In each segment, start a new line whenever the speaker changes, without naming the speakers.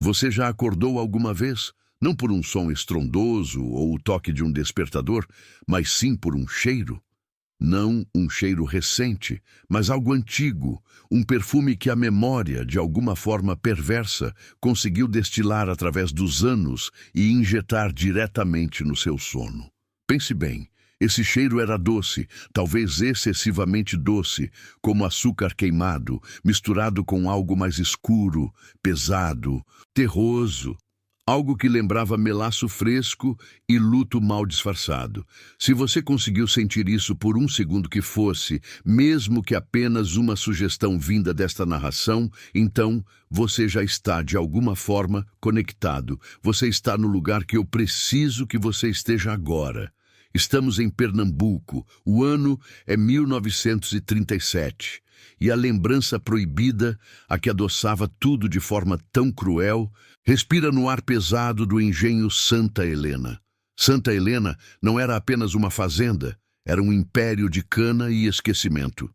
Você já acordou alguma vez? Não por um som estrondoso ou o toque de um despertador, mas sim por um cheiro? Não um cheiro recente, mas algo antigo, um perfume que a memória, de alguma forma perversa, conseguiu destilar através dos anos e injetar diretamente no seu sono. Pense bem, esse cheiro era doce, talvez excessivamente doce, como açúcar queimado, misturado com algo mais escuro, pesado, terroso. Algo que lembrava melaço fresco e luto mal disfarçado. Se você conseguiu sentir isso por um segundo que fosse, mesmo que apenas uma sugestão vinda desta narração, então você já está, de alguma forma, conectado. Você está no lugar que eu preciso que você esteja agora. Estamos em Pernambuco, o ano é 1937, e a lembrança proibida, a que adoçava tudo de forma tão cruel, respira no ar pesado do engenho Santa Helena. Santa Helena não era apenas uma fazenda, era um império de cana e esquecimento.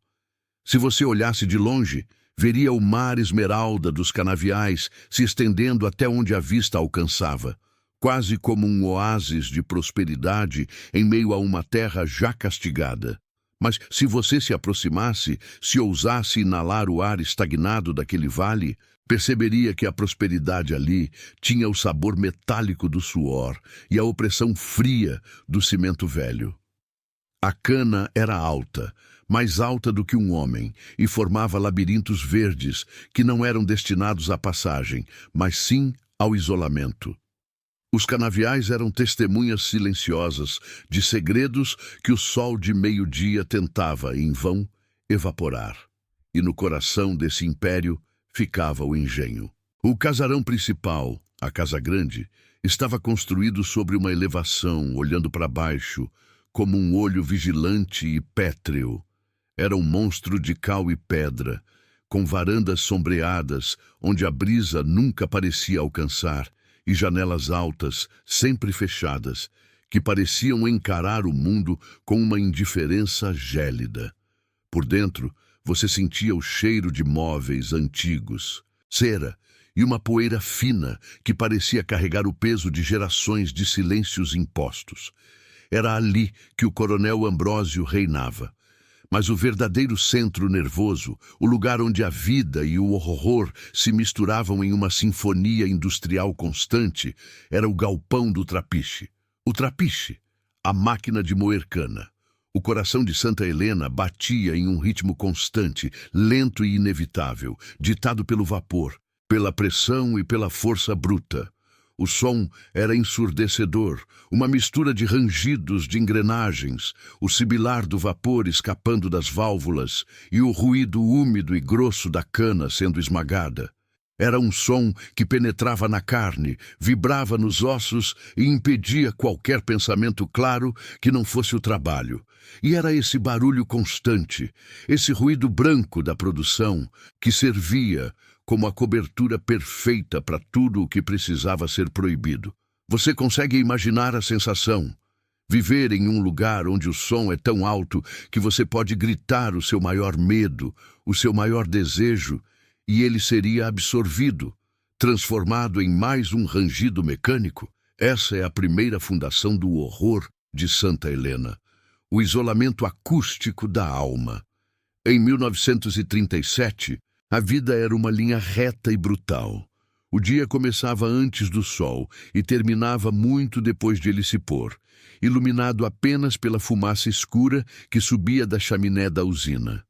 Se você olhasse de longe, veria o mar esmeralda dos canaviais se estendendo até onde a vista alcançava, quase como um oásis de prosperidade em meio a uma terra já castigada. Mas se você se aproximasse, se ousasse inalar o ar estagnado daquele vale, perceberia que a prosperidade ali tinha o sabor metálico do suor e a opressão fria do cimento velho. A cana era alta, mais alta do que um homem, e formava labirintos verdes que não eram destinados à passagem, mas sim ao isolamento. Os canaviais eram testemunhas silenciosas de segredos que o sol de meio-dia tentava, em vão, evaporar. E no coração desse império ficava o engenho. O casarão principal, a Casa Grande, estava construído sobre uma elevação, olhando para baixo, como um olho vigilante e pétreo. Era um monstro de cal e pedra, com varandas sombreadas, onde a brisa nunca parecia alcançar, e janelas altas, sempre fechadas, que pareciam encarar o mundo com uma indiferença gélida. Por dentro, você sentia o cheiro de móveis antigos, cera e uma poeira fina que parecia carregar o peso de gerações de silêncios impostos. Era ali que o coronel Ambrósio reinava. Mas o verdadeiro centro nervoso, o lugar onde a vida e o horror se misturavam em uma sinfonia industrial constante, era o galpão do trapiche. O trapiche, a máquina de moer cana. O coração de Santa Helena batia em um ritmo constante, lento e inevitável, ditado pelo vapor, pela pressão e pela força bruta. O som era ensurdecedor, uma mistura de rangidos de engrenagens, o sibilar do vapor escapando das válvulas e o ruído úmido e grosso da cana sendo esmagada. Era um som que penetrava na carne, vibrava nos ossos e impedia qualquer pensamento claro que não fosse o trabalho. E era esse barulho constante, esse ruído branco da produção, que servia como a cobertura perfeita para tudo o que precisava ser proibido. Você consegue imaginar a sensação? Viver em um lugar onde o som é tão alto que você pode gritar o seu maior medo, o seu maior desejo, e ele seria absorvido, transformado em mais um rangido mecânico? Essa é a primeira fundação do horror de Santa Helena, o isolamento acústico da alma. Em 1937, a vida era uma linha reta e brutal. O dia começava antes do sol e terminava muito depois de ele se pôr, iluminado apenas pela fumaça escura que subia da chaminé da usina.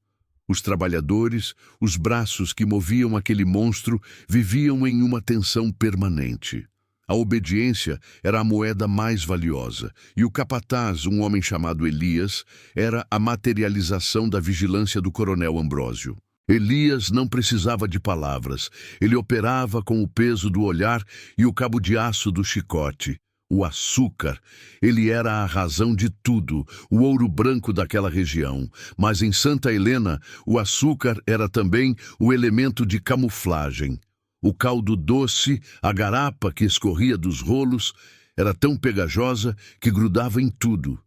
Os trabalhadores, os braços que moviam aquele monstro, viviam em uma tensão permanente. A obediência era a moeda mais valiosa, e o capataz, um homem chamado Elias, era a materialização da vigilância do coronel Ambrósio. Elias não precisava de palavras, ele operava com o peso do olhar e o cabo de aço do chicote. O açúcar, ele era a razão de tudo, o ouro branco daquela região. Mas em Santa Helena, o açúcar era também o elemento de camuflagem. O caldo doce, a garapa que escorria dos rolos, era tão pegajosa que grudava em tudo.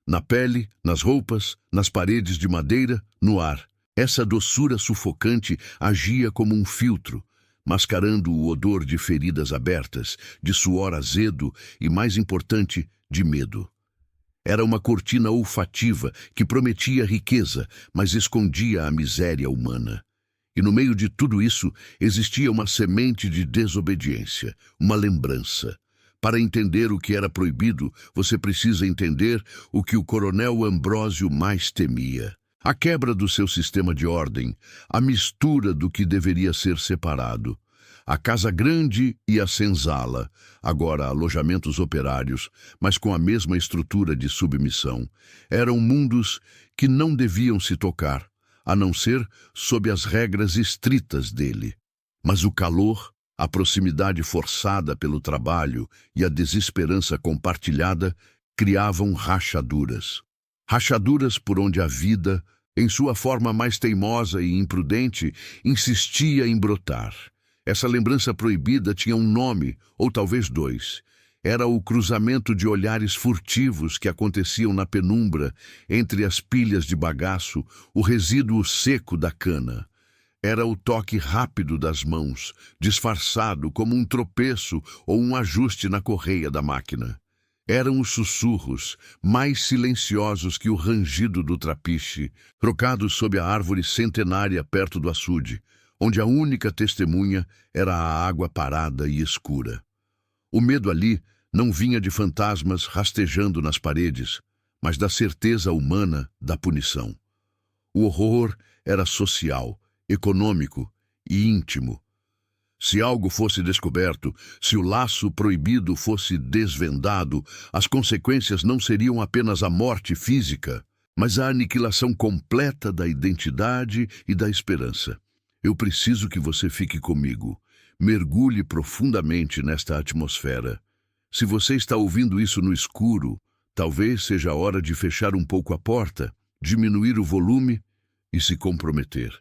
Na pele, nas roupas, nas paredes de madeira, no ar. Essa doçura sufocante agia como um filtro, mascarando o odor de feridas abertas, de suor azedo e, mais importante, de medo. Era uma cortina olfativa que prometia riqueza, mas escondia a miséria humana. E no meio de tudo isso existia uma semente de desobediência, uma lembrança. Para entender o que era proibido, você precisa entender o que o coronel Ambrósio mais temia. A quebra do seu sistema de ordem, a mistura do que deveria ser separado. A Casa Grande e a Senzala, agora alojamentos operários, mas com a mesma estrutura de submissão. Eram mundos que não deviam se tocar, a não ser sob as regras estritas dele. Mas o calor, a proximidade forçada pelo trabalho e a desesperança compartilhada criavam rachaduras. Rachaduras por onde a vida, em sua forma mais teimosa e imprudente, insistia em brotar. Essa lembrança proibida tinha um nome, ou talvez dois. Era o cruzamento de olhares furtivos que aconteciam na penumbra, entre as pilhas de bagaço, o resíduo seco da cana. Era o toque rápido das mãos, disfarçado como um tropeço ou um ajuste na correia da máquina. Eram os sussurros, mais silenciosos que o rangido do trapiche, trocados sob a árvore centenária perto do açude, onde a única testemunha era a água parada e escura. O medo ali não vinha de fantasmas rastejando nas paredes, mas da certeza humana da punição. O horror era social, econômico e íntimo. Se algo fosse descoberto, se o laço proibido fosse desvendado, as consequências não seriam apenas a morte física, mas a aniquilação completa da identidade e da esperança. Eu preciso que você fique comigo. Mergulhe profundamente nesta atmosfera. Se você está ouvindo isso no escuro, talvez seja a hora de fechar um pouco a porta, diminuir o volume e se comprometer.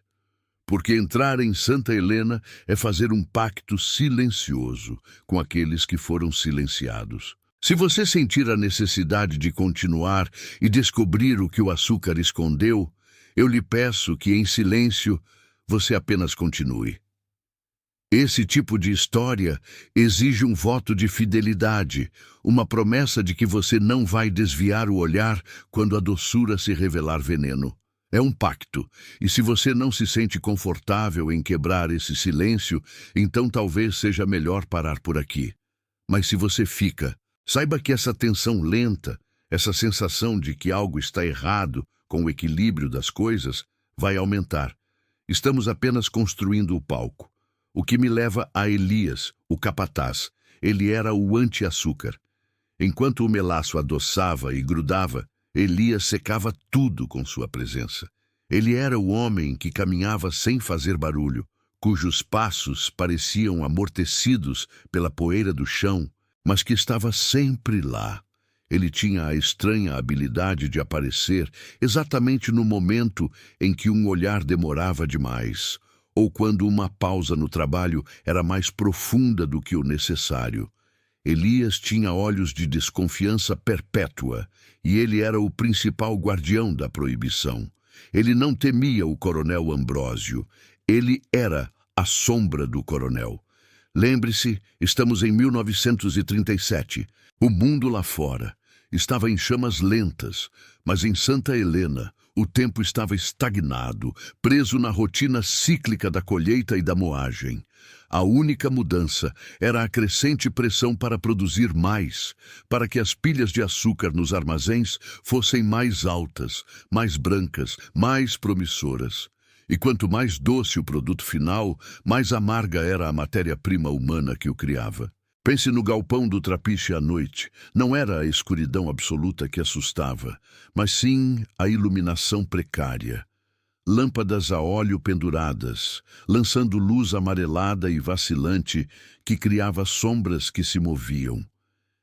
Porque entrar em Santa Helena é fazer um pacto silencioso com aqueles que foram silenciados. Se você sentir a necessidade de continuar e descobrir o que o açúcar escondeu, eu lhe peço que, em silêncio, você apenas continue. Esse tipo de história exige um voto de fidelidade, uma promessa de que você não vai desviar o olhar quando a doçura se revelar veneno. É um pacto, e se você não se sente confortável em quebrar esse silêncio, então talvez seja melhor parar por aqui. Mas se você fica, saiba que essa tensão lenta, essa sensação de que algo está errado com o equilíbrio das coisas, vai aumentar. Estamos apenas construindo o palco. O que me leva a Elias, o capataz. Ele era o anti-açúcar. Enquanto o melaço adoçava e grudava, Elias secava tudo com sua presença. Ele era o homem que caminhava sem fazer barulho, cujos passos pareciam amortecidos pela poeira do chão, mas que estava sempre lá. Ele tinha a estranha habilidade de aparecer exatamente no momento em que um olhar demorava demais, ou quando uma pausa no trabalho era mais profunda do que o necessário. Elias tinha olhos de desconfiança perpétua, e ele era o principal guardião da proibição. Ele não temia o coronel Ambrósio. Ele era a sombra do coronel. Lembre-se, estamos em 1937. O mundo lá fora estava em chamas lentas, mas em Santa Helena o tempo estava estagnado, preso na rotina cíclica da colheita e da moagem. A única mudança era a crescente pressão para produzir mais, para que as pilhas de açúcar nos armazéns fossem mais altas, mais brancas, mais promissoras. E quanto mais doce o produto final, mais amarga era a matéria-prima humana que o criava. Pense no galpão do trapiche à noite. Não era a escuridão absoluta que assustava, mas sim a iluminação precária. Lâmpadas a óleo penduradas, lançando luz amarelada e vacilante que criava sombras que se moviam.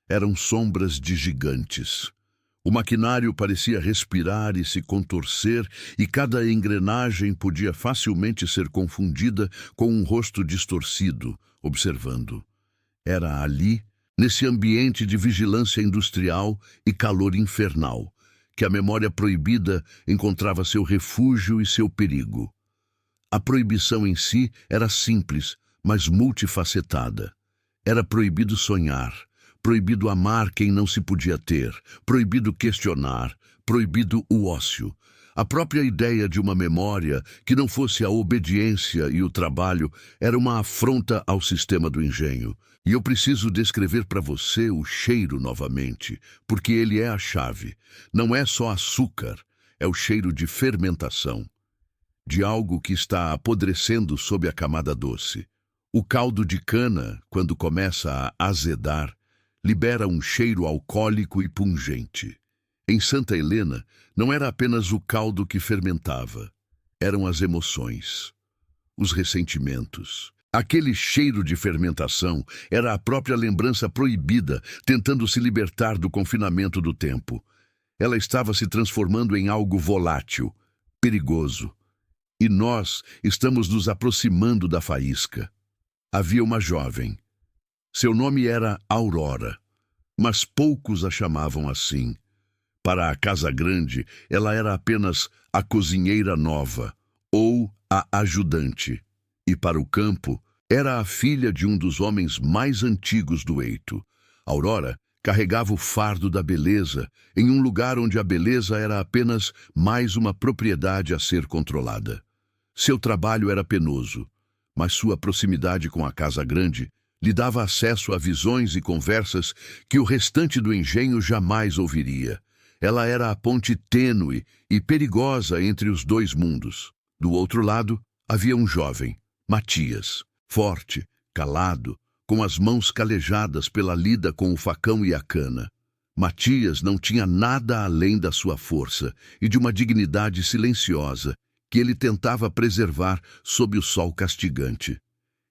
Eram sombras de gigantes. O maquinário parecia respirar e se contorcer, e cada engrenagem podia facilmente ser confundida com um rosto distorcido, observando. Era ali, nesse ambiente de vigilância industrial e calor infernal, que a memória proibida encontrava seu refúgio e seu perigo. A proibição em si era simples, mas multifacetada. Era proibido sonhar, proibido amar quem não se podia ter, proibido questionar, proibido o ócio. A própria ideia de uma memória que não fosse a obediência e o trabalho era uma afronta ao sistema do engenho. E eu preciso descrever para você o cheiro novamente, porque ele é a chave. Não é só açúcar, é o cheiro de fermentação, de algo que está apodrecendo sob a camada doce. O caldo de cana, quando começa a azedar, libera um cheiro alcoólico e pungente. Em Santa Helena, não era apenas o caldo que fermentava, eram as emoções, os ressentimentos. Aquele cheiro de fermentação era a própria lembrança proibida, tentando se libertar do confinamento do tempo. Ela estava se transformando em algo volátil, perigoso. E nós estamos nos aproximando da faísca. Havia uma jovem. Seu nome era Aurora, mas poucos a chamavam assim. Para a Casa Grande, ela era apenas a cozinheira nova, ou a ajudante. E para o campo, era a filha de um dos homens mais antigos do Eito. Aurora carregava o fardo da beleza em um lugar onde a beleza era apenas mais uma propriedade a ser controlada. Seu trabalho era penoso, mas sua proximidade com a Casa Grande lhe dava acesso a visões e conversas que o restante do engenho jamais ouviria. Ela era a ponte tênue e perigosa entre os dois mundos. Do outro lado, havia um jovem, Matias, forte, calado, com as mãos calejadas pela lida com o facão e a cana. Matias não tinha nada além da sua força e de uma dignidade silenciosa que ele tentava preservar sob o sol castigante.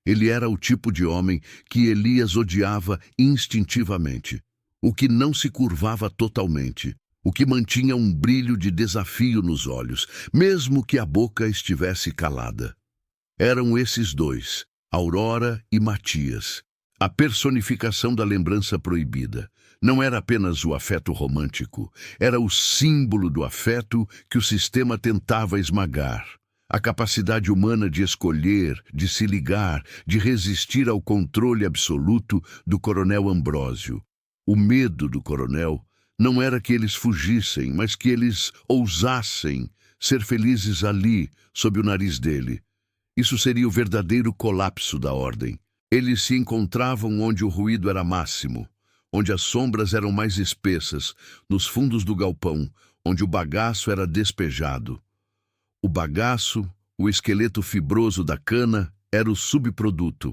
Ele era o tipo de homem que Elias odiava instintivamente, o que não se curvava totalmente, o que mantinha um brilho de desafio nos olhos, mesmo que a boca estivesse calada. Eram esses dois, Aurora e Matias, a personificação da lembrança proibida. Não era apenas o afeto romântico, era o símbolo do afeto que o sistema tentava esmagar. A capacidade humana de escolher, de se ligar, de resistir ao controle absoluto do coronel Ambrósio. O medo do coronel não era que eles fugissem, mas que eles ousassem ser felizes ali, sob o nariz dele. Isso seria o verdadeiro colapso da ordem. Eles se encontravam onde o ruído era máximo, onde as sombras eram mais espessas, nos fundos do galpão, onde o bagaço era despejado. O bagaço, o esqueleto fibroso da cana, era o subproduto.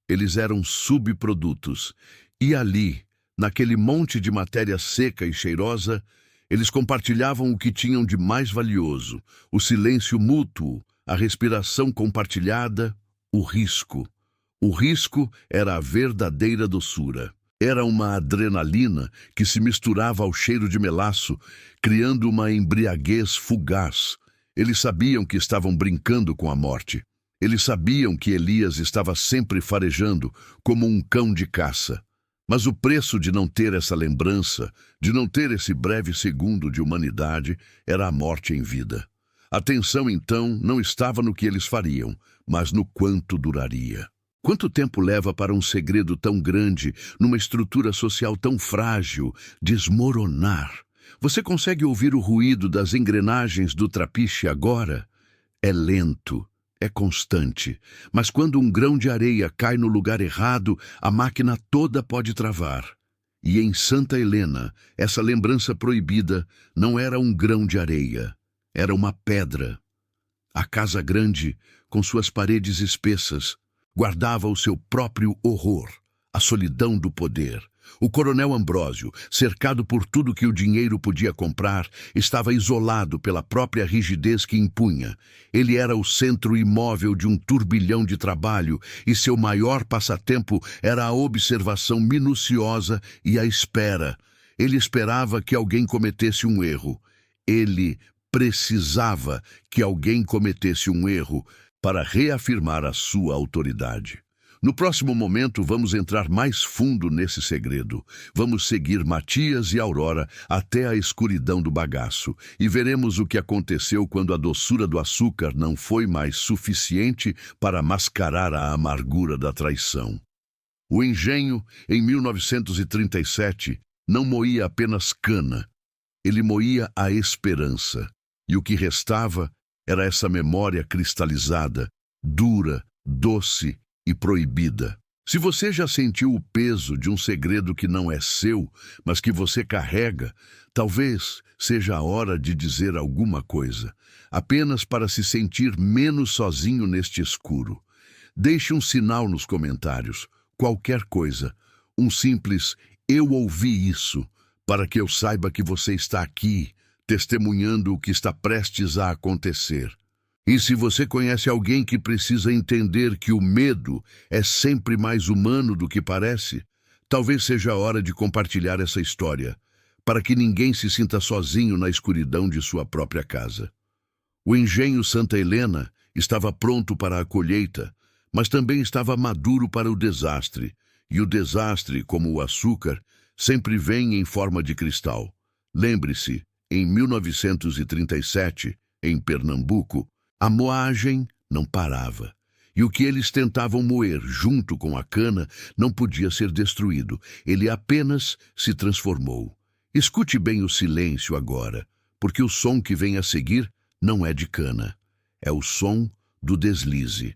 Eles eram subprodutos. E ali, naquele monte de matéria seca e cheirosa, eles compartilhavam o que tinham de mais valioso, o silêncio mútuo, a respiração compartilhada, o risco. O risco era a verdadeira doçura. Era uma adrenalina que se misturava ao cheiro de melaço, criando uma embriaguez fugaz. Eles sabiam que estavam brincando com a morte. Eles sabiam que Elias estava sempre farejando como um cão de caça. Mas o preço de não ter essa lembrança, de não ter esse breve segundo de humanidade, era a morte em vida. A tensão, então, não estava no que eles fariam, mas no quanto duraria. Quanto tempo leva para um segredo tão grande, numa estrutura social tão frágil, desmoronar? Você consegue ouvir o ruído das engrenagens do trapiche agora? É lento, é constante, mas quando um grão de areia cai no lugar errado, a máquina toda pode travar. E em Santa Helena, essa lembrança proibida não era um grão de areia, era uma pedra. A Casa Grande, com suas paredes espessas, guardava o seu próprio horror, a solidão do poder. O coronel Ambrósio, cercado por tudo que o dinheiro podia comprar, estava isolado pela própria rigidez que impunha. Ele era o centro imóvel de um turbilhão de trabalho e seu maior passatempo era a observação minuciosa e a espera. Ele esperava que alguém cometesse um erro. Ele precisava que alguém cometesse um erro para reafirmar a sua autoridade. No próximo momento, vamos entrar mais fundo nesse segredo. Vamos seguir Matias e Aurora até a escuridão do bagaço e veremos o que aconteceu quando a doçura do açúcar não foi mais suficiente para mascarar a amargura da traição. O engenho, em 1937, não moía apenas cana, ele moía a esperança. E o que restava era essa memória cristalizada, dura, doce e proibida. Se você já sentiu o peso de um segredo que não é seu, mas que você carrega, talvez seja a hora de dizer alguma coisa, apenas para se sentir menos sozinho neste escuro. Deixe um sinal nos comentários, qualquer coisa, um simples "eu ouvi isso", para que eu saiba que você está aqui, testemunhando o que está prestes a acontecer. E se você conhece alguém que precisa entender que o medo é sempre mais humano do que parece, talvez seja a hora de compartilhar essa história, para que ninguém se sinta sozinho na escuridão de sua própria casa. O engenho Santa Helena estava pronto para a colheita, mas também estava maduro para o desastre, e o desastre, como o açúcar, sempre vem em forma de cristal. Lembre-se, em 1937, em Pernambuco, a moagem não parava, e o que eles tentavam moer junto com a cana não podia ser destruído, ele apenas se transformou. Escute bem o silêncio agora, porque o som que vem a seguir não é de cana, é o som do deslize.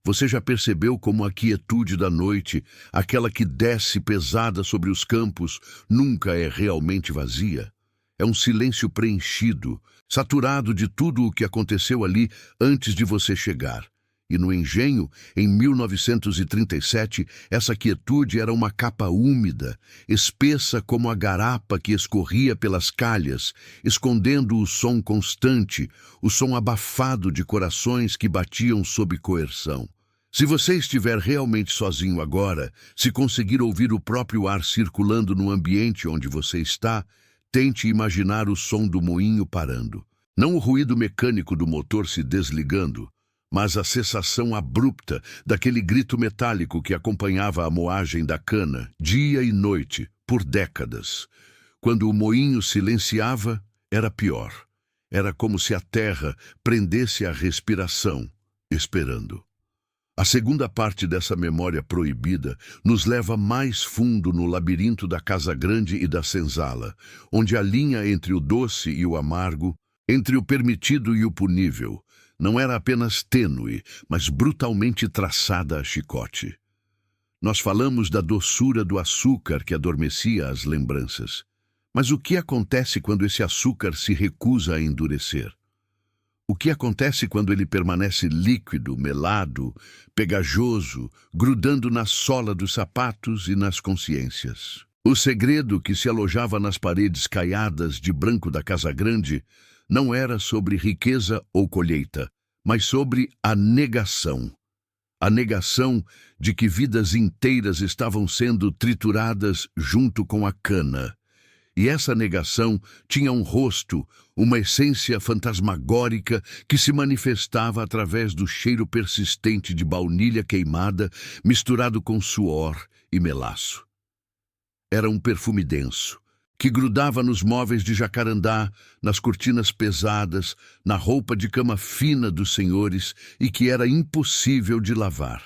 Você já percebeu como a quietude da noite, aquela que desce pesada sobre os campos, nunca é realmente vazia? É um silêncio preenchido, saturado de tudo o que aconteceu ali antes de você chegar. E no engenho, em 1937, essa quietude era uma capa úmida, espessa como a garapa que escorria pelas calhas, escondendo o som constante, o som abafado de corações que batiam sob coerção. Se você estiver realmente sozinho agora, se conseguir ouvir o próprio ar circulando no ambiente onde você está, tente imaginar o som do moinho parando. Não o ruído mecânico do motor se desligando, mas a cessação abrupta daquele grito metálico que acompanhava a moagem da cana, dia e noite, por décadas. Quando o moinho silenciava, era pior. Era como se a terra prendesse a respiração, esperando. A segunda parte dessa memória proibida nos leva mais fundo no labirinto da Casa Grande e da Senzala, onde a linha entre o doce e o amargo, entre o permitido e o punível, não era apenas tênue, mas brutalmente traçada a chicote. Nós falamos da doçura do açúcar que adormecia as lembranças. Mas o que acontece quando esse açúcar se recusa a endurecer? O que acontece quando ele permanece líquido, melado, pegajoso, grudando na sola dos sapatos e nas consciências? O segredo que se alojava nas paredes caiadas de branco da Casa Grande não era sobre riqueza ou colheita, mas sobre a negação. A negação de que vidas inteiras estavam sendo trituradas junto com a cana. E essa negação tinha um rosto, uma essência fantasmagórica que se manifestava através do cheiro persistente de baunilha queimada misturado com suor e melaço. Era um perfume denso, que grudava nos móveis de jacarandá, nas cortinas pesadas, na roupa de cama fina dos senhores e que era impossível de lavar.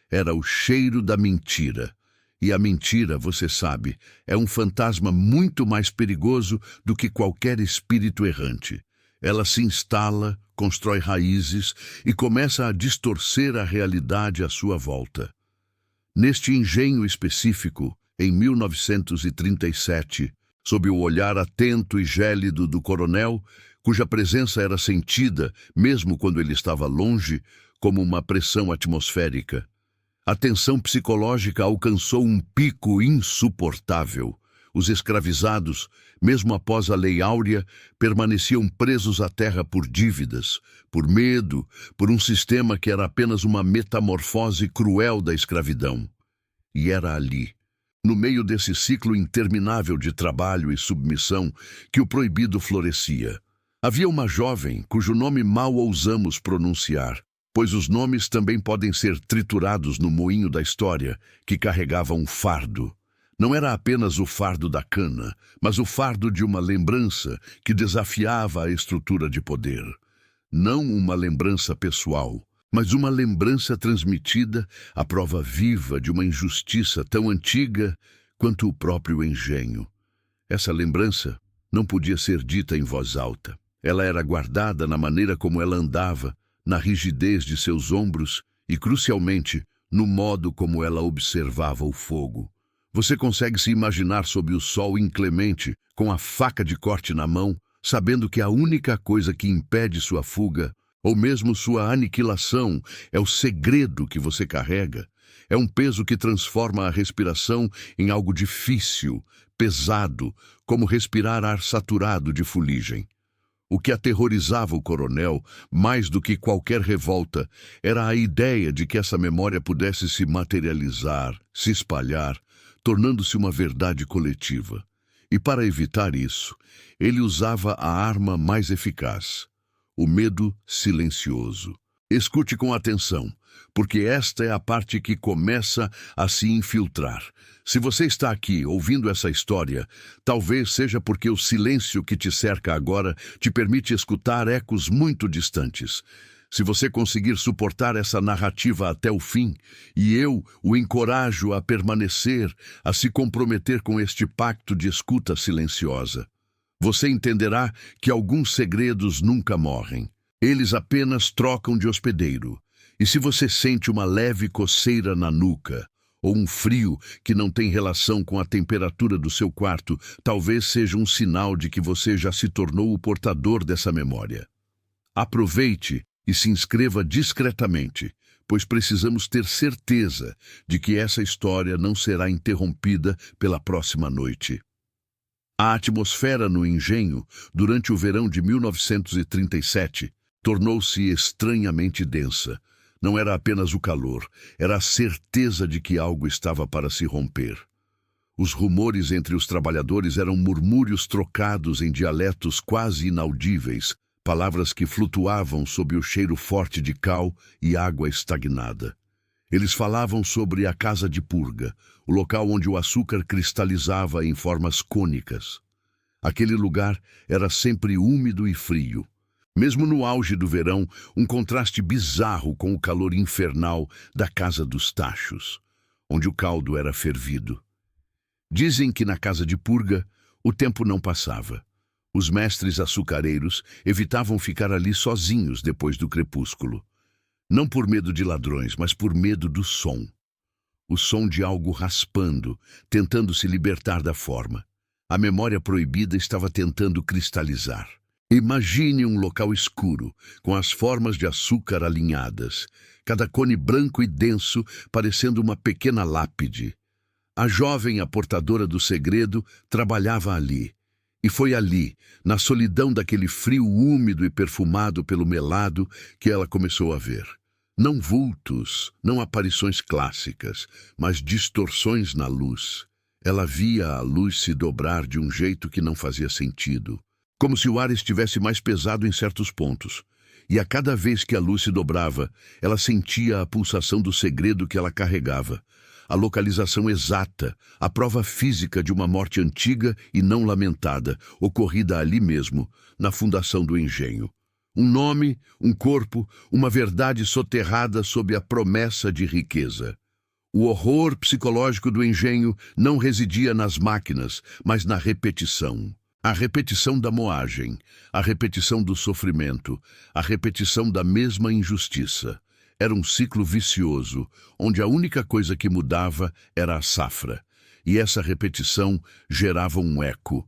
Era o cheiro da mentira. E a mentira, você sabe, é um fantasma muito mais perigoso do que qualquer espírito errante. Ela se instala, constrói raízes e começa a distorcer a realidade à sua volta. Neste engenho específico, em 1937, sob o olhar atento e gélido do coronel, cuja presença era sentida, mesmo quando ele estava longe, como uma pressão atmosférica, a tensão psicológica alcançou um pico insuportável. Os escravizados, mesmo após a Lei Áurea, permaneciam presos à terra por dívidas, por medo, por um sistema que era apenas uma metamorfose cruel da escravidão. E era ali, no meio desse ciclo interminável de trabalho e submissão, que o proibido florescia. Havia uma jovem, cujo nome mal ousamos pronunciar, pois os nomes também podem ser triturados no moinho da história, que carregava um fardo. Não era apenas o fardo da cana, mas o fardo de uma lembrança que desafiava a estrutura de poder. Não uma lembrança pessoal, mas uma lembrança transmitida, à prova viva de uma injustiça tão antiga quanto o próprio engenho. Essa lembrança não podia ser dita em voz alta. Ela era guardada na maneira como ela andava, na rigidez de seus ombros e, crucialmente, no modo como ela observava o fogo. Você consegue se imaginar sob o sol inclemente, com a faca de corte na mão, sabendo que a única coisa que impede sua fuga, ou mesmo sua aniquilação, é o segredo que você carrega. É um peso que transforma a respiração em algo difícil, pesado, como respirar ar saturado de fuligem. O que aterrorizava o coronel, mais do que qualquer revolta, era a ideia de que essa memória pudesse se materializar, se espalhar, tornando-se uma verdade coletiva. E para evitar isso, ele usava a arma mais eficaz, o medo silencioso. Escute com atenção, porque esta é a parte que começa a se infiltrar. Se você está aqui ouvindo essa história, talvez seja porque o silêncio que te cerca agora te permite escutar ecos muito distantes. Se você conseguir suportar essa narrativa até o fim, e eu o encorajo a permanecer, a se comprometer com este pacto de escuta silenciosa, você entenderá que alguns segredos nunca morrem. Eles apenas trocam de hospedeiro. E se você sente uma leve coceira na nuca, ou um frio que não tem relação com a temperatura do seu quarto, talvez seja um sinal de que você já se tornou o portador dessa memória. Aproveite e se inscreva discretamente, pois precisamos ter certeza de que essa história não será interrompida pela próxima noite. A atmosfera no engenho, durante o verão de 1937, tornou-se estranhamente densa. Não era apenas o calor, era a certeza de que algo estava para se romper. Os rumores entre os trabalhadores eram murmúrios trocados em dialetos quase inaudíveis, palavras que flutuavam sob o cheiro forte de cal e água estagnada. Eles falavam sobre a casa de purga, o local onde o açúcar cristalizava em formas cônicas. Aquele lugar era sempre úmido e frio. Mesmo no auge do verão, um contraste bizarro com o calor infernal da casa dos tachos, onde o caldo era fervido. Dizem que na casa de purga o tempo não passava. Os mestres açucareiros evitavam ficar ali sozinhos depois do crepúsculo. Não por medo de ladrões, mas por medo do som. O som de algo raspando, tentando se libertar da forma. A memória proibida estava tentando cristalizar. Imagine um local escuro, com as formas de açúcar alinhadas, cada cone branco e denso parecendo uma pequena lápide. A jovem, a portadora do segredo, trabalhava ali. E foi ali, na solidão daquele frio úmido e perfumado pelo melado, que ela começou a ver. Não vultos, não aparições clássicas, mas distorções na luz. Ela via a luz se dobrar de um jeito que não fazia sentido, como se o ar estivesse mais pesado em certos pontos. E a cada vez que a luz se dobrava, ela sentia a pulsação do segredo que ela carregava, a localização exata, a prova física de uma morte antiga e não lamentada, ocorrida ali mesmo, na fundação do engenho. Um nome, um corpo, uma verdade soterrada sob a promessa de riqueza. O horror psicológico do engenho não residia nas máquinas, mas na repetição. A repetição da moagem, a repetição do sofrimento, a repetição da mesma injustiça. Era um ciclo vicioso, onde a única coisa que mudava era a safra. E essa repetição gerava um eco.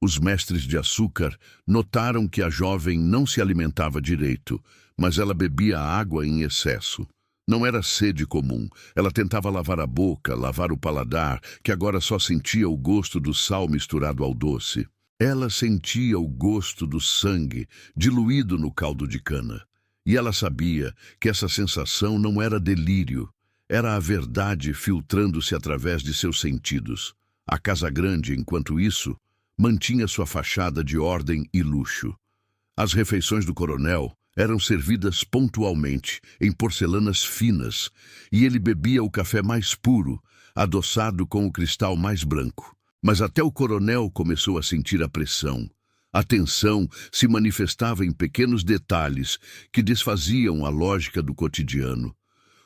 Os mestres de açúcar notaram que a jovem não se alimentava direito, mas ela bebia água em excesso. Não era sede comum. Ela tentava lavar a boca, lavar o paladar, que agora só sentia o gosto do sal misturado ao doce. Ela sentia o gosto do sangue diluído no caldo de cana. E ela sabia que essa sensação não era delírio, era a verdade filtrando-se através de seus sentidos. A casa grande, enquanto isso, mantinha sua fachada de ordem e luxo. As refeições do coronel Eram servidas pontualmente, em porcelanas finas, e ele bebia o café mais puro, adoçado com o cristal mais branco. Mas até o coronel começou a sentir a pressão. A tensão se manifestava em pequenos detalhes que desfaziam a lógica do cotidiano.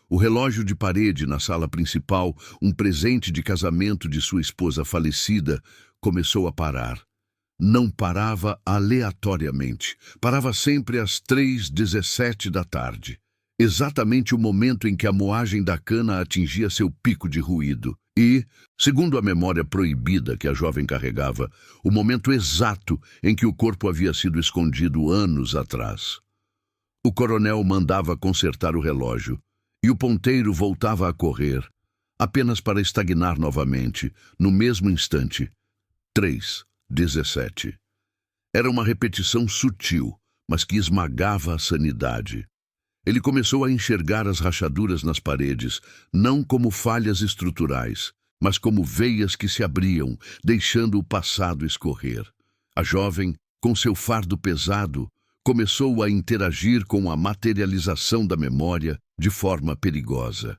O relógio de parede na sala principal, um presente de casamento de sua esposa falecida, começou a parar. Não parava aleatoriamente. Parava sempre às 3h17 da tarde. Exatamente o momento em que a moagem da cana atingia seu pico de ruído. E, segundo a memória proibida que a jovem carregava, o momento exato em que o corpo havia sido escondido anos atrás. O coronel mandava consertar o relógio, e o ponteiro voltava a correr, apenas para estagnar novamente, no mesmo instante. 3h17. Era uma repetição sutil, mas que esmagava a sanidade. Ele começou a enxergar as rachaduras nas paredes, não como falhas estruturais, mas como veias que se abriam, deixando o passado escorrer. A jovem, com seu fardo pesado, começou a interagir com a materialização da memória de forma perigosa.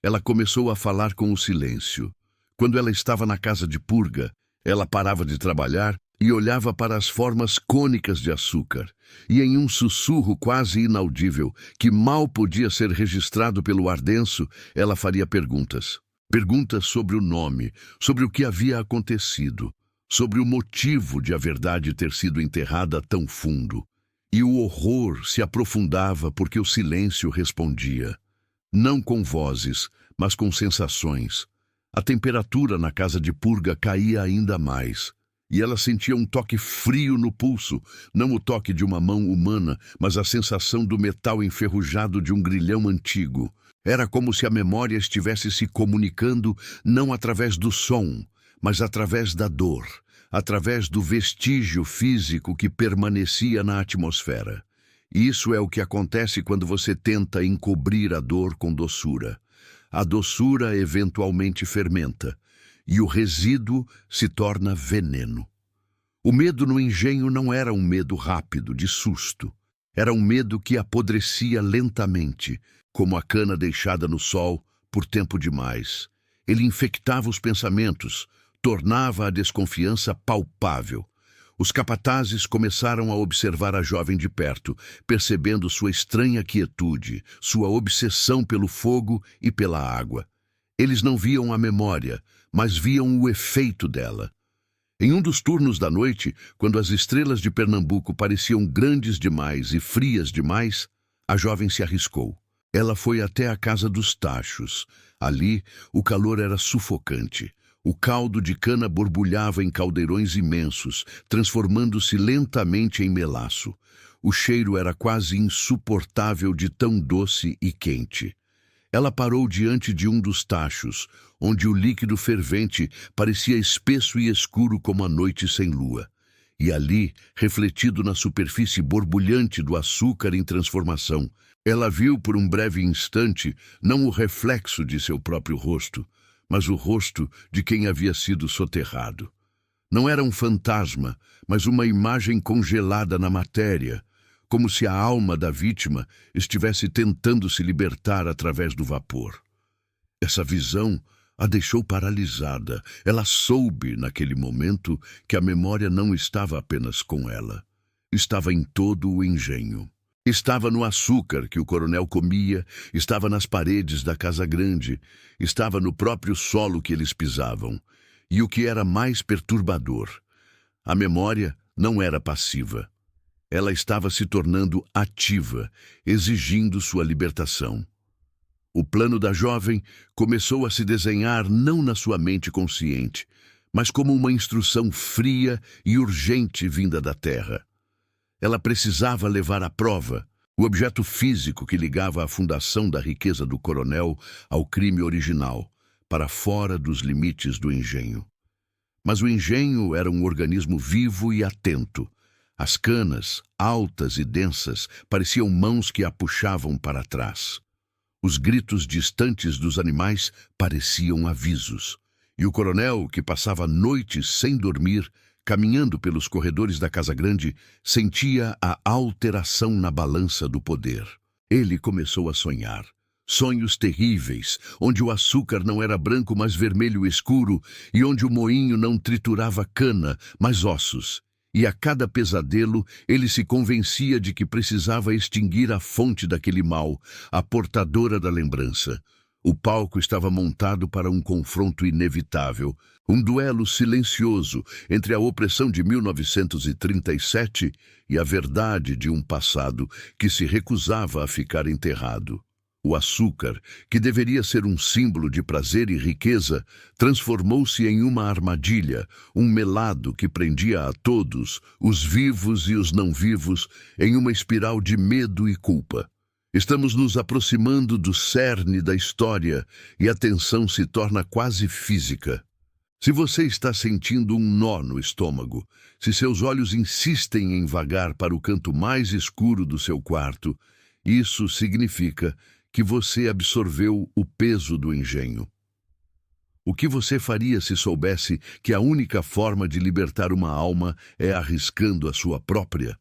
Ela começou a falar com o silêncio. Quando ela estava na casa de purga, ela parava de trabalhar e olhava para as formas cônicas de açúcar, e em um sussurro quase inaudível, que mal podia ser registrado pelo ar denso, ela faria perguntas. Perguntas sobre o nome, sobre o que havia acontecido, sobre o motivo de a verdade ter sido enterrada tão fundo. E o horror se aprofundava porque o silêncio respondia. Não com vozes, mas com sensações. A temperatura na casa de purga caía ainda mais. E ela sentia um toque frio no pulso, não o toque de uma mão humana, mas a sensação do metal enferrujado de um grilhão antigo. Era como se a memória estivesse se comunicando não através do som, mas através da dor, através do vestígio físico que permanecia na atmosfera. Isso é o que acontece quando você tenta encobrir a dor com doçura. A doçura eventualmente fermenta, e o resíduo se torna veneno. O medo no engenho não era um medo rápido, de susto. Era um medo que apodrecia lentamente, como a cana deixada no sol por tempo demais. Ele infectava os pensamentos, tornava a desconfiança palpável. Os capatazes começaram a observar a jovem de perto, percebendo sua estranha quietude, sua obsessão pelo fogo e pela água. Eles não viam a memória, mas viam o efeito dela. Em um dos turnos da noite, quando as estrelas de Pernambuco pareciam grandes demais e frias demais, a jovem se arriscou. Ela foi até a casa dos tachos. Ali, o calor era sufocante. O caldo de cana borbulhava em caldeirões imensos, transformando-se lentamente em melaço. O cheiro era quase insuportável de tão doce e quente. Ela parou diante de um dos tachos, onde o líquido fervente parecia espesso e escuro como a noite sem lua. E ali, refletido na superfície borbulhante do açúcar em transformação, ela viu por um breve instante não o reflexo de seu próprio rosto, mas o rosto de quem havia sido soterrado. Não era um fantasma, mas uma imagem congelada na matéria, como se a alma da vítima estivesse tentando se libertar através do vapor. Essa visão a deixou paralisada. Ela soube, naquele momento, que a memória não estava apenas com ela. Estava em todo o engenho. Estava no açúcar que o coronel comia, estava nas paredes da casa grande, estava no próprio solo que eles pisavam. E o que era mais perturbador, a memória não era passiva. Ela estava se tornando ativa, exigindo sua libertação. O plano da jovem começou a se desenhar não na sua mente consciente, mas como uma instrução fria e urgente vinda da terra. Ela precisava levar à prova o objeto físico que ligava a fundação da riqueza do coronel ao crime original, para fora dos limites do engenho. Mas o engenho era um organismo vivo e atento. As canas, altas e densas, pareciam mãos que a puxavam para trás. Os gritos distantes dos animais pareciam avisos. E o coronel, que passava noites sem dormir, caminhando pelos corredores da casa grande, sentia a alteração na balança do poder. Ele começou a sonhar. Sonhos terríveis, onde o açúcar não era branco, mas vermelho escuro, e onde o moinho não triturava cana, mas ossos. E a cada pesadelo, ele se convencia de que precisava extinguir a fonte daquele mal, a portadora da lembrança. O palco estava montado para um confronto inevitável, um duelo silencioso entre a opressão de 1937 e a verdade de um passado que se recusava a ficar enterrado. O açúcar, que deveria ser um símbolo de prazer e riqueza, transformou-se em uma armadilha, um melado que prendia a todos, os vivos e os não vivos, em uma espiral de medo e culpa. Estamos nos aproximando do cerne da história e a tensão se torna quase física. Se você está sentindo um nó no estômago, se seus olhos insistem em vagar para o canto mais escuro do seu quarto, isso significa que você absorveu o peso do engenho. O que você faria se soubesse que a única forma de libertar uma alma é arriscando a sua própria?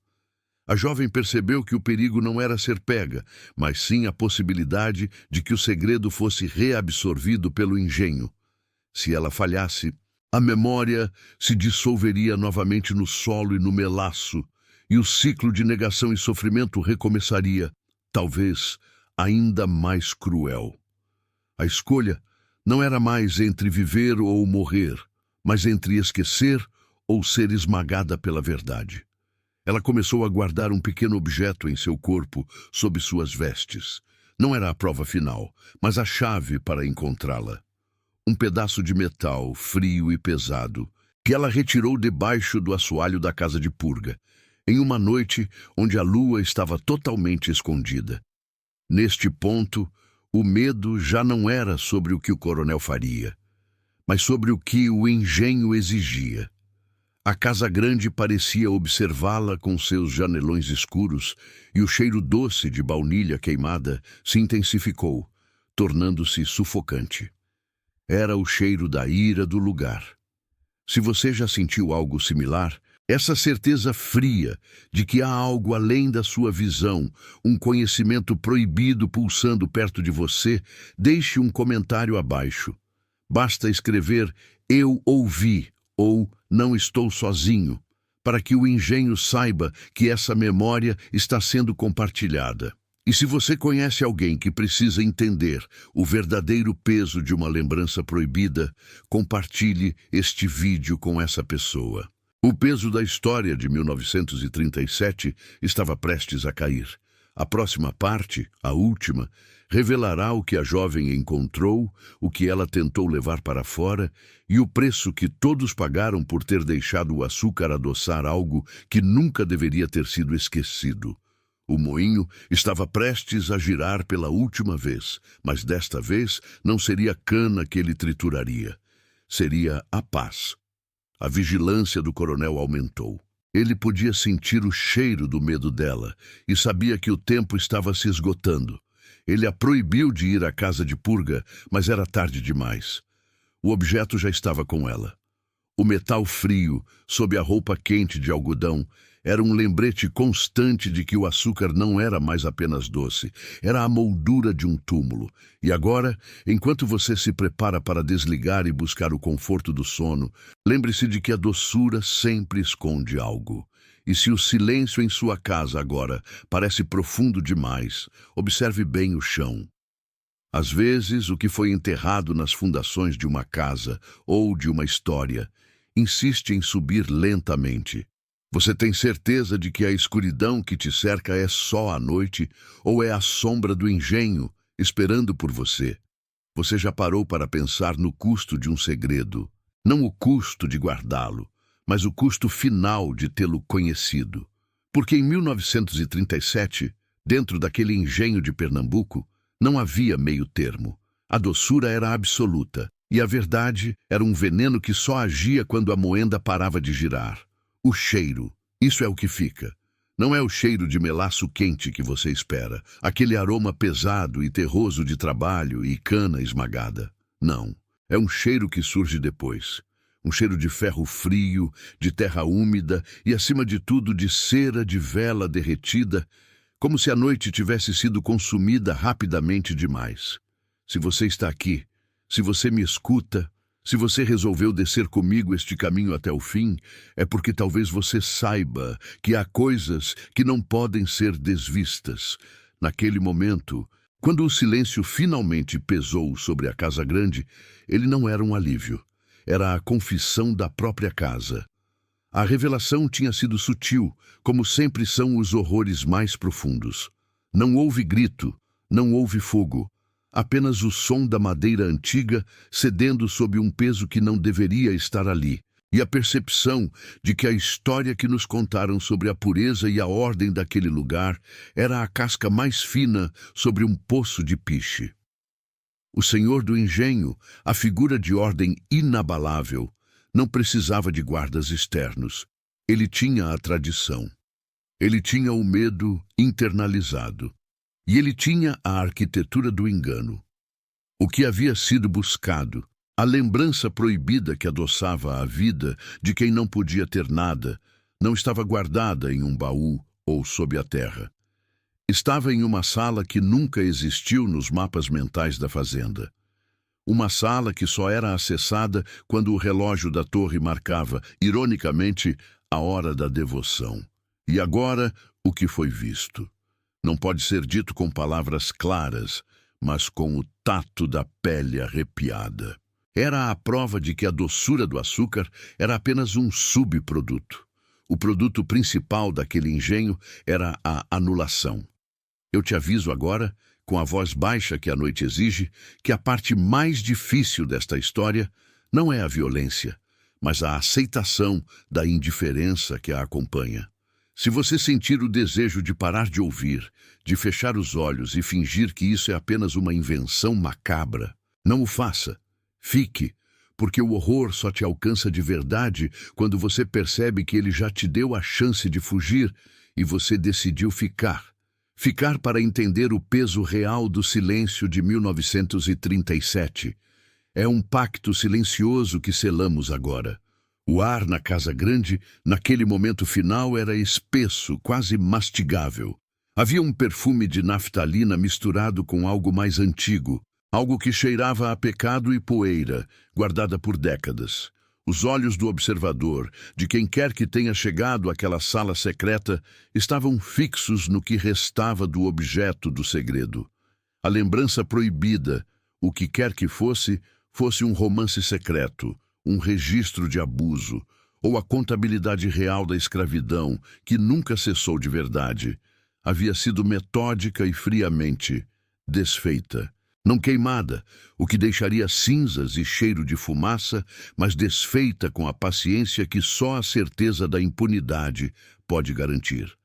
A jovem percebeu que o perigo não era ser pega, mas sim a possibilidade de que o segredo fosse reabsorvido pelo engenho. Se ela falhasse, a memória se dissolveria novamente no solo e no melaço, e o ciclo de negação e sofrimento recomeçaria, talvez ainda mais cruel. A escolha não era mais entre viver ou morrer, mas entre esquecer ou ser esmagada pela verdade. Ela começou a guardar um pequeno objeto em seu corpo, sob suas vestes. Não era a prova final, mas a chave para encontrá-la. Um pedaço de metal, frio e pesado, que ela retirou debaixo do assoalho da casa de purga, em uma noite onde a lua estava totalmente escondida. Neste ponto, o medo já não era sobre o que o coronel faria, mas sobre o que o engenho exigia. A casa grande parecia observá-la com seus janelões escuros e o cheiro doce de baunilha queimada se intensificou, tornando-se sufocante. Era o cheiro da ira do lugar. Se você já sentiu algo similar, essa certeza fria de que há algo além da sua visão, um conhecimento proibido pulsando perto de você, deixe um comentário abaixo. Basta escrever "Eu ouvi" ou "Não estou sozinho", para que o engenho saiba que essa memória está sendo compartilhada. E se você conhece alguém que precisa entender o verdadeiro peso de uma lembrança proibida, compartilhe este vídeo com essa pessoa. O peso da história de 1937 estava prestes a cair. A próxima parte, a última, revelará o que a jovem encontrou, o que ela tentou levar para fora e o preço que todos pagaram por ter deixado o açúcar adoçar algo que nunca deveria ter sido esquecido. O moinho estava prestes a girar pela última vez, mas desta vez não seria cana que ele trituraria. Seria a paz. A vigilância do coronel aumentou. Ele podia sentir o cheiro do medo dela e sabia que o tempo estava se esgotando. Ele a proibiu de ir à casa de purga, mas era tarde demais. O objeto já estava com ela. O metal frio, sob a roupa quente de algodão, era um lembrete constante de que o açúcar não era mais apenas doce, era a moldura de um túmulo. E agora, enquanto você se prepara para desligar e buscar o conforto do sono, lembre-se de que a doçura sempre esconde algo. E se o silêncio em sua casa agora parece profundo demais, observe bem o chão. Às vezes, o que foi enterrado nas fundações de uma casa ou de uma história insiste em subir lentamente. Você tem certeza de que a escuridão que te cerca é só a noite ou é a sombra do engenho esperando por você? Você já parou para pensar no custo de um segredo? Não o custo de guardá-lo, mas o custo final de tê-lo conhecido. Porque em 1937, dentro daquele engenho de Pernambuco, não havia meio termo. A doçura era absoluta e a verdade era um veneno que só agia quando a moenda parava de girar. O cheiro, isso é o que fica. Não é o cheiro de melaço quente que você espera, aquele aroma pesado e terroso de trabalho e cana esmagada. Não, é um cheiro que surge depois, um cheiro de ferro frio, de terra úmida e, acima de tudo, de cera de vela derretida, como se a noite tivesse sido consumida rapidamente demais. Se você está aqui, se você me escuta, se você resolveu descer comigo este caminho até o fim, é porque talvez você saiba que há coisas que não podem ser desvistas. Naquele momento, quando o silêncio finalmente pesou sobre a casa grande, ele não era um alívio. Era a confissão da própria casa. A revelação tinha sido sutil, como sempre são os horrores mais profundos. Não houve grito, não houve fogo. Apenas o som da madeira antiga cedendo sob um peso que não deveria estar ali, e a percepção de que a história que nos contaram sobre a pureza e a ordem daquele lugar era a casca mais fina sobre um poço de piche. O senhor do engenho, a figura de ordem inabalável, não precisava de guardas externos. Ele tinha a tradição. Ele tinha o medo internalizado. E ele tinha a arquitetura do engano. O que havia sido buscado, a lembrança proibida que adoçava a vida de quem não podia ter nada, não estava guardada em um baú ou sob a terra. Estava em uma sala que nunca existiu nos mapas mentais da fazenda. Uma sala que só era acessada quando o relógio da torre marcava, ironicamente, a hora da devoção. E agora, o que foi visto? Não pode ser dito com palavras claras, mas com o tato da pele arrepiada. Era a prova de que a doçura do açúcar era apenas um subproduto. O produto principal daquele engenho era a anulação. Eu te aviso agora, com a voz baixa que a noite exige, que a parte mais difícil desta história não é a violência, mas a aceitação da indiferença que a acompanha. Se você sentir o desejo de parar de ouvir, de fechar os olhos e fingir que isso é apenas uma invenção macabra, não o faça. Fique, porque o horror só te alcança de verdade quando você percebe que ele já te deu a chance de fugir e você decidiu ficar. Ficar para entender o peso real do silêncio de 1937. É um pacto silencioso que selamos agora. O ar na casa grande, naquele momento final, era espesso, quase mastigável. Havia um perfume de naftalina misturado com algo mais antigo, algo que cheirava a pecado e poeira, guardada por décadas. Os olhos do observador, de quem quer que tenha chegado àquela sala secreta, estavam fixos no que restava do objeto do segredo. A lembrança proibida, o que quer que fosse um romance secreto, um registro de abuso, ou a contabilidade real da escravidão, que nunca cessou de verdade, havia sido metódica e friamente desfeita. Não queimada, o que deixaria cinzas e cheiro de fumaça, mas desfeita com a paciência que só a certeza da impunidade pode garantir.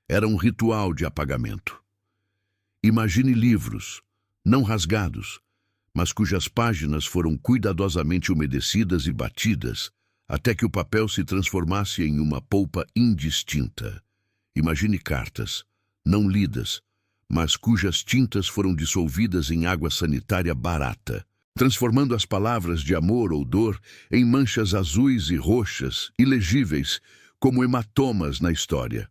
Era um ritual de apagamento. Imagine livros, não rasgados, mas cujas páginas foram cuidadosamente umedecidas e batidas, até que o papel se transformasse em uma polpa indistinta. Imagine cartas, não lidas, mas cujas tintas foram dissolvidas em água sanitária barata, transformando as palavras de amor ou dor em manchas azuis e roxas, ilegíveis, como hematomas na história.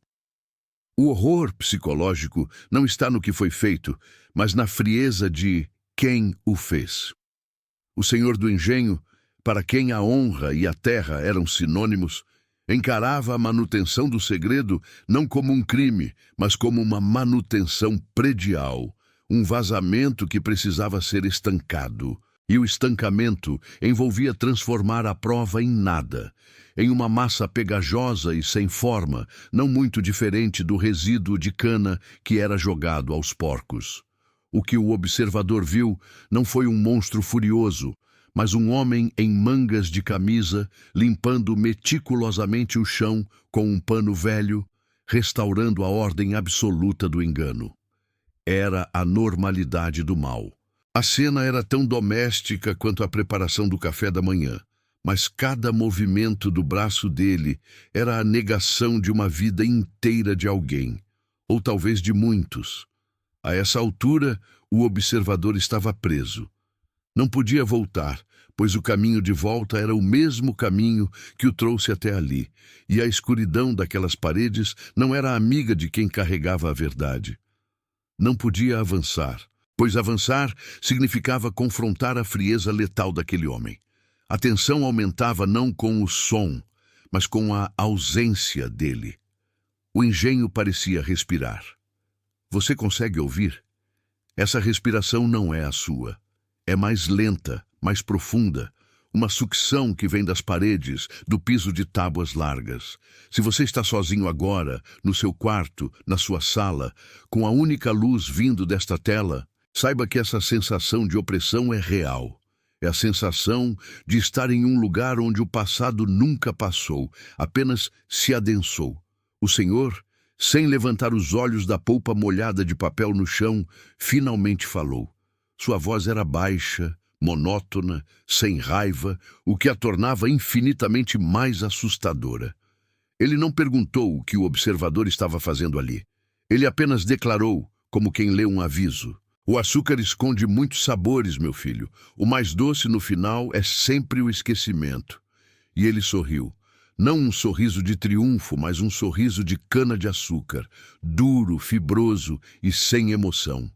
O horror psicológico não está no que foi feito, mas na frieza de quem o fez. O senhor do engenho, para quem a honra e a terra eram sinônimos, encarava a manutenção do segredo não como um crime, mas como uma manutenção predial, um vazamento que precisava ser estancado. E o estancamento envolvia transformar a prova em nada, em uma massa pegajosa e sem forma, não muito diferente do resíduo de cana que era jogado aos porcos. O que o observador viu não foi um monstro furioso, mas um homem em mangas de camisa, limpando meticulosamente o chão com um pano velho, restaurando a ordem absoluta do engano. Era a normalidade do mal. A cena era tão doméstica quanto a preparação do café da manhã, mas cada movimento do braço dele era a negação de uma vida inteira de alguém, ou talvez de muitos. A essa altura, o observador estava preso. Não podia voltar, pois o caminho de volta era o mesmo caminho que o trouxe até ali, e a escuridão daquelas paredes não era amiga de quem carregava a verdade. Não podia avançar, pois avançar significava confrontar a frieza letal daquele homem. A tensão aumentava não com o som, mas com a ausência dele. O engenho parecia respirar. Você consegue ouvir? Essa respiração não é a sua. É mais lenta, mais profunda, uma sucção que vem das paredes, do piso de tábuas largas. Se você está sozinho agora, no seu quarto, na sua sala, com a única luz vindo desta tela, saiba que essa sensação de opressão é real. É a sensação de estar em um lugar onde o passado nunca passou, apenas se adensou. O Senhor, sem levantar os olhos da polpa molhada de papel no chão, finalmente falou. Sua voz era baixa, monótona, sem raiva, o que a tornava infinitamente mais assustadora. Ele não perguntou o que o observador estava fazendo ali. Ele apenas declarou, como quem lê um aviso. O açúcar esconde muitos sabores, meu filho. O mais doce no final é sempre o esquecimento. E ele sorriu. Não um sorriso de triunfo, mas um sorriso de cana-de-açúcar, duro, fibroso e sem emoção.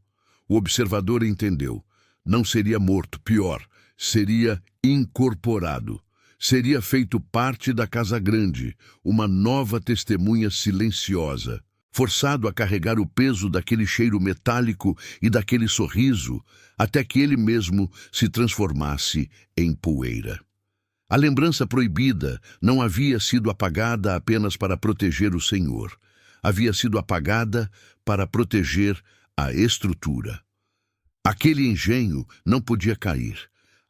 O observador entendeu. Não seria morto, pior, seria incorporado. Seria feito parte da Casa Grande, uma nova testemunha silenciosa. Forçado a carregar o peso daquele cheiro metálico e daquele sorriso, até que ele mesmo se transformasse em poeira. A lembrança proibida não havia sido apagada apenas para proteger o Senhor. Havia sido apagada para proteger a estrutura. Aquele engenho não podia cair.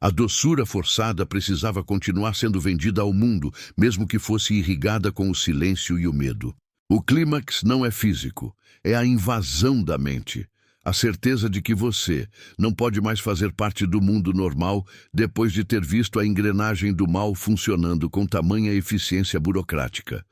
A doçura forçada precisava continuar sendo vendida ao mundo, mesmo que fosse irrigada com o silêncio e o medo. O clímax não é físico, é a invasão da mente. A certeza de que você não pode mais fazer parte do mundo normal depois de ter visto a engrenagem do mal funcionando com tamanha eficiência burocrática.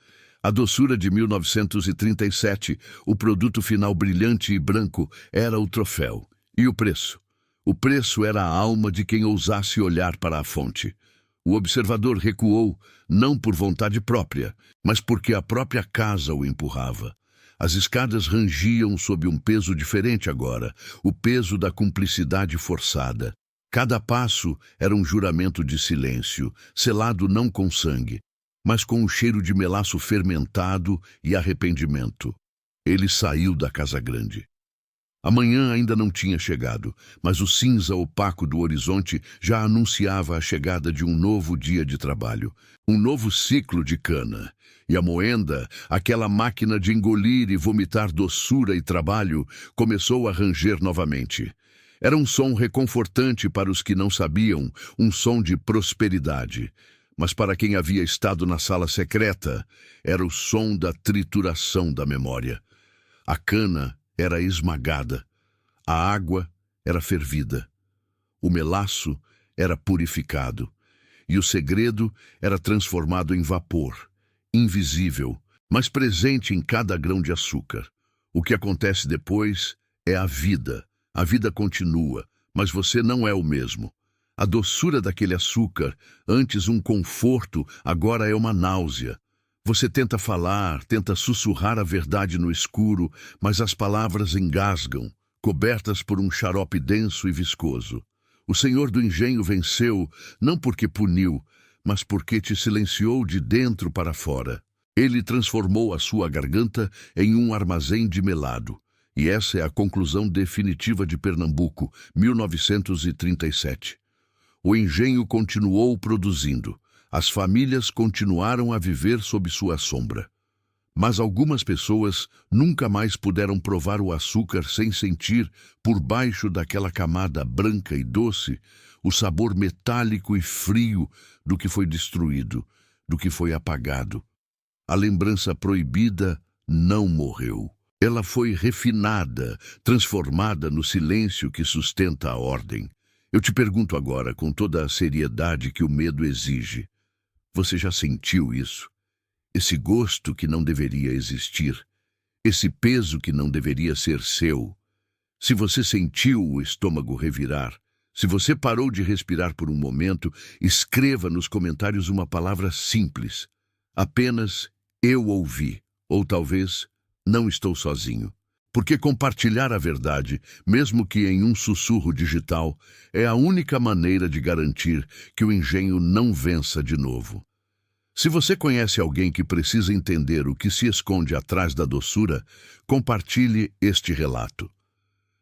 A doçura de 1937, o produto final brilhante e branco, era o troféu. E o preço? O preço era a alma de quem ousasse olhar para a fonte. O observador recuou, não por vontade própria, mas porque a própria casa o empurrava. As escadas rangiam sob um peso diferente agora, o peso da cumplicidade forçada. Cada passo era um juramento de silêncio, selado não com sangue, mas com o cheiro de melaço fermentado e arrependimento. Ele saiu da Casa Grande. A manhã ainda não tinha chegado, mas o cinza opaco do horizonte já anunciava a chegada de um novo dia de trabalho, um novo ciclo de cana. E a moenda, aquela máquina de engolir e vomitar doçura e trabalho, começou a ranger novamente. Era um som reconfortante para os que não sabiam, um som de prosperidade. Mas para quem havia estado na sala secreta, era o som da trituração da memória. A cana era esmagada, a água era fervida, o melaço era purificado, e o segredo era transformado em vapor, invisível, mas presente em cada grão de açúcar. O que acontece depois é a vida. A vida continua, mas você não é o mesmo. A doçura daquele açúcar, antes um conforto, agora é uma náusea. Você tenta falar, tenta sussurrar a verdade no escuro, mas as palavras engasgam, cobertas por um xarope denso e viscoso. O Senhor do Engenho venceu, não porque puniu, mas porque te silenciou de dentro para fora. Ele transformou a sua garganta em um armazém de melado. E essa é a conclusão definitiva de Pernambuco, 1937. O engenho continuou produzindo. As famílias continuaram a viver sob sua sombra. Mas algumas pessoas nunca mais puderam provar o açúcar sem sentir, por baixo daquela camada branca e doce, o sabor metálico e frio do que foi destruído, do que foi apagado. A lembrança proibida não morreu. Ela foi refinada, transformada no silêncio que sustenta a ordem. Eu te pergunto agora, com toda a seriedade que o medo exige, você já sentiu isso? Esse gosto que não deveria existir, esse peso que não deveria ser seu. Se você sentiu o estômago revirar, Se você parou de respirar por um momento, escreva nos comentários uma palavra simples. Apenas eu ouvi, ou talvez não estou sozinho. Porque compartilhar a verdade, mesmo que em um sussurro digital, é a única maneira de garantir que o engenho não vença de novo. Se você conhece alguém que precisa entender o que se esconde atrás da doçura, compartilhe este relato.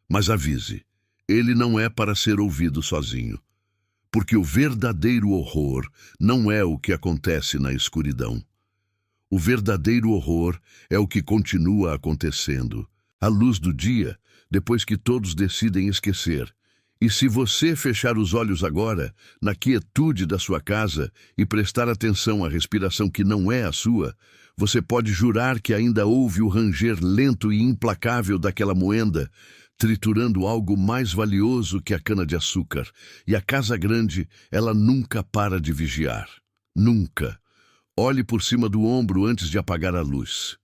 Mas avise, ele não é para ser ouvido sozinho. Porque o verdadeiro horror não é o que acontece na escuridão. O verdadeiro horror é o que continua acontecendo, à luz do dia, depois que todos decidem esquecer. E se você fechar os olhos agora, na quietude da sua casa, e prestar atenção à respiração que não é a sua, você pode jurar que ainda ouve o ranger lento e implacável daquela moenda, triturando algo mais valioso que a cana-de-açúcar. E a casa grande, ela nunca para de vigiar. Nunca. Olhe por cima do ombro antes de apagar a luz.